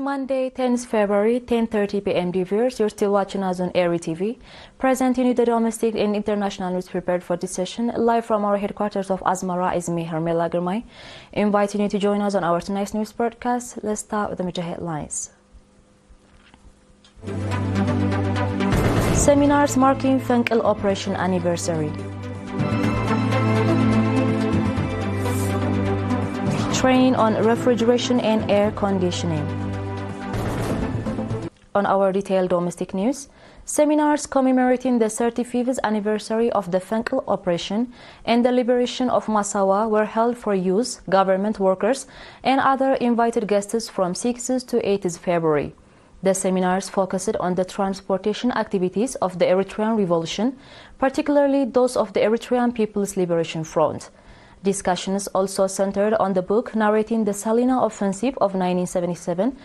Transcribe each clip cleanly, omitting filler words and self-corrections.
Monday, 10th February, 10:30 p.m. viewers, you're still watching us on ERi-TV, presenting you the domestic and international news prepared for this session, live from our headquarters of Asmara is me, Hermela Girmay, inviting you to join us on our tonight's news broadcast. Let's start with the major headlines. Seminars marking Fenkil operation anniversary. Training on refrigeration and air conditioning. On our detailed domestic news, seminars commemorating the 35th anniversary of the Fenkil operation and the liberation of Massawa were held for youth, government workers, and other invited guests from 6th to 8th February. The seminars focused on the transportation activities of the Eritrean Revolution, particularly those of the Eritrean People's Liberation Front. Discussions also centered on the book narrating the Salina Offensive of 1977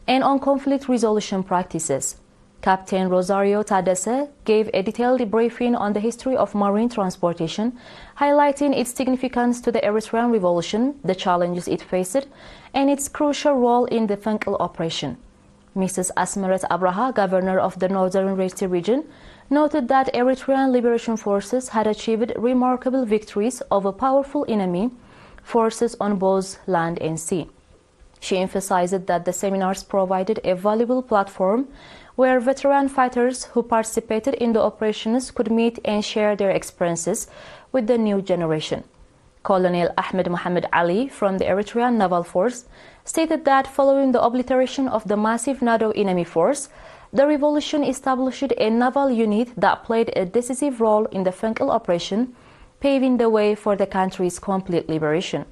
and on conflict resolution practices. Captain Rosario Tadesse gave a detailed briefing on the history of marine transportation, highlighting its significance to the Eritrean Revolution, the challenges it faced, and its crucial role in the Fenkil operation. Mrs. Asmeret Abraha, governor of the Northern Red Sea region, noted that Eritrean liberation forces had achieved remarkable victories over powerful enemy forces on both land and sea. She emphasized that the seminars provided a valuable platform where veteran fighters who participated in the operations could meet and share their experiences with the new generation. Colonel Ahmed Mohamed Ali from the Eritrean Naval Force stated that following the obliteration of the massive NATO enemy force, the revolution established a naval unit that played a decisive role in the Fenkil operation, paving the way for the country's complete liberation.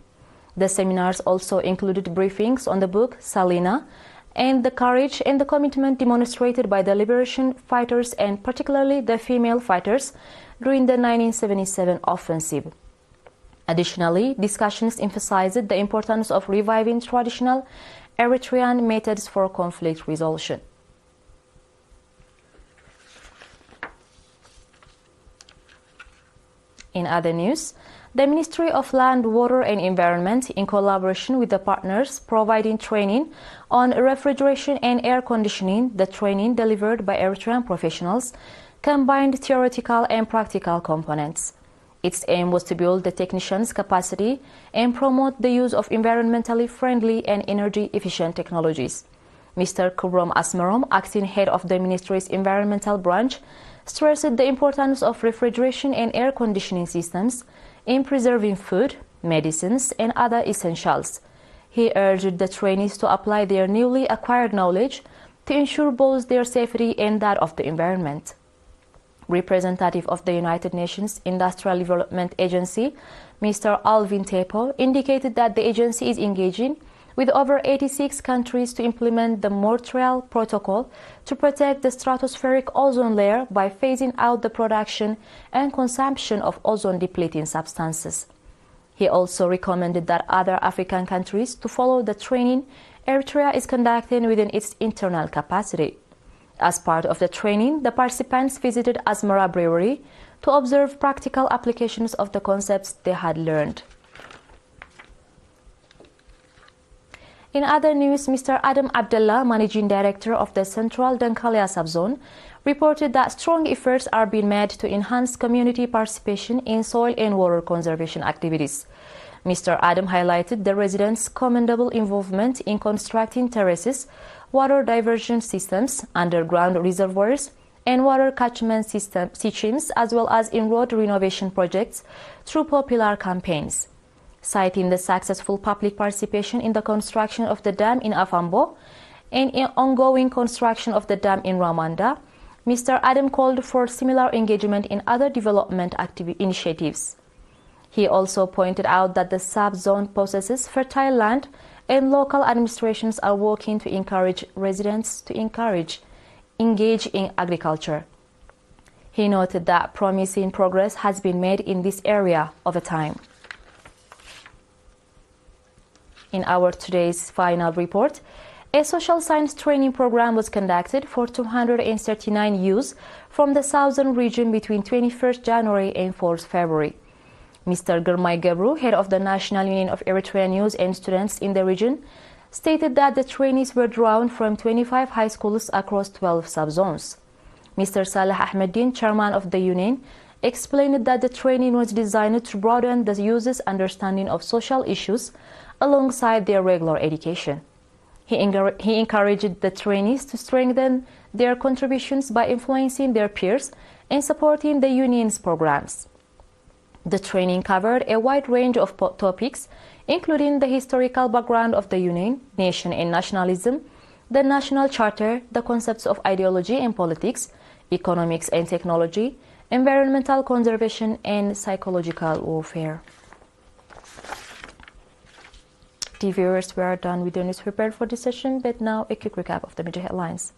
The seminars also included briefings on the book Salina and the courage and the commitment demonstrated by the liberation fighters and particularly the female fighters during the 1977 offensive. Additionally, discussions emphasized the importance of reviving traditional Eritrean methods for conflict resolution. In other news, the Ministry of Land, Water and Environment, in collaboration with the partners providing training on refrigeration and air conditioning, the training delivered by Eritrean professionals, combined theoretical and practical components. Its aim was to build the technicians' capacity and promote the use of environmentally friendly and energy-efficient technologies. Mr. Kubrom Asmarom, acting head of the ministry's environmental branch, stressed the importance of refrigeration and air conditioning systems in preserving food, medicines, and other essentials. He urged the trainees to apply their newly acquired knowledge to ensure both their safety and that of the environment. Representative of the United Nations Industrial Development Agency, Mr. Alvin Tepo, indicated that the agency is engaging with over 86 countries to implement the Montreal Protocol to protect the stratospheric ozone layer by phasing out the production and consumption of ozone-depleting substances. He also recommended that other African countries to follow the training Eritrea is conducting within its internal capacity. As part of the training, the participants visited Asmara Brewery to observe practical applications of the concepts they had learned. In other news, Mr. Adam Abdullah, Managing Director of the Central Dankalia Subzone, reported that strong efforts are being made to enhance community participation in soil and water conservation activities. Mr. Adam highlighted the residents' commendable involvement in constructing terraces, water diversion systems, underground reservoirs, and water catchment systems, as well as in road renovation projects through popular campaigns. Citing the successful public participation in the construction of the dam in Afambo and in ongoing construction of the dam in Ramanda, Mr. Adam called for similar engagement in other development initiatives. He also pointed out that the sub-zone possesses fertile land and local administrations are working to encourage residents to engage in agriculture. He noted that promising progress has been made in this area over time. In our today's final report, a social science training program was conducted for 239 youths from the southern region between 21st January and 4th February. Mr. Girmay Gebru, head of the National Union of Eritrean Youth and Students in the region, stated that the trainees were drawn from 25 high schools across 12 subzones. Mr. Saleh Ahmeddin, chairman of the union, explained that the training was designed to broaden the youth's understanding of social issues alongside their regular education. He encouraged the trainees to strengthen their contributions by influencing their peers and supporting the union's programs. The training covered a wide range of topics, including the historical background of the union, nation and nationalism, the national charter, the concepts of ideology and politics, economics and technology, environmental conservation, and psychological warfare. The viewers, we are done with the news prepared for this session, but now a quick recap of the major headlines.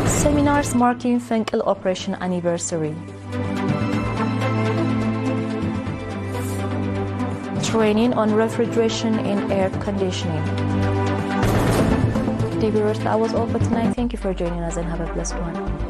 Seminars marking Fenkil operation anniversary. Training on refrigeration and air conditioning. The viewers, that was all for tonight. Thank you for joining us and have a blessed one.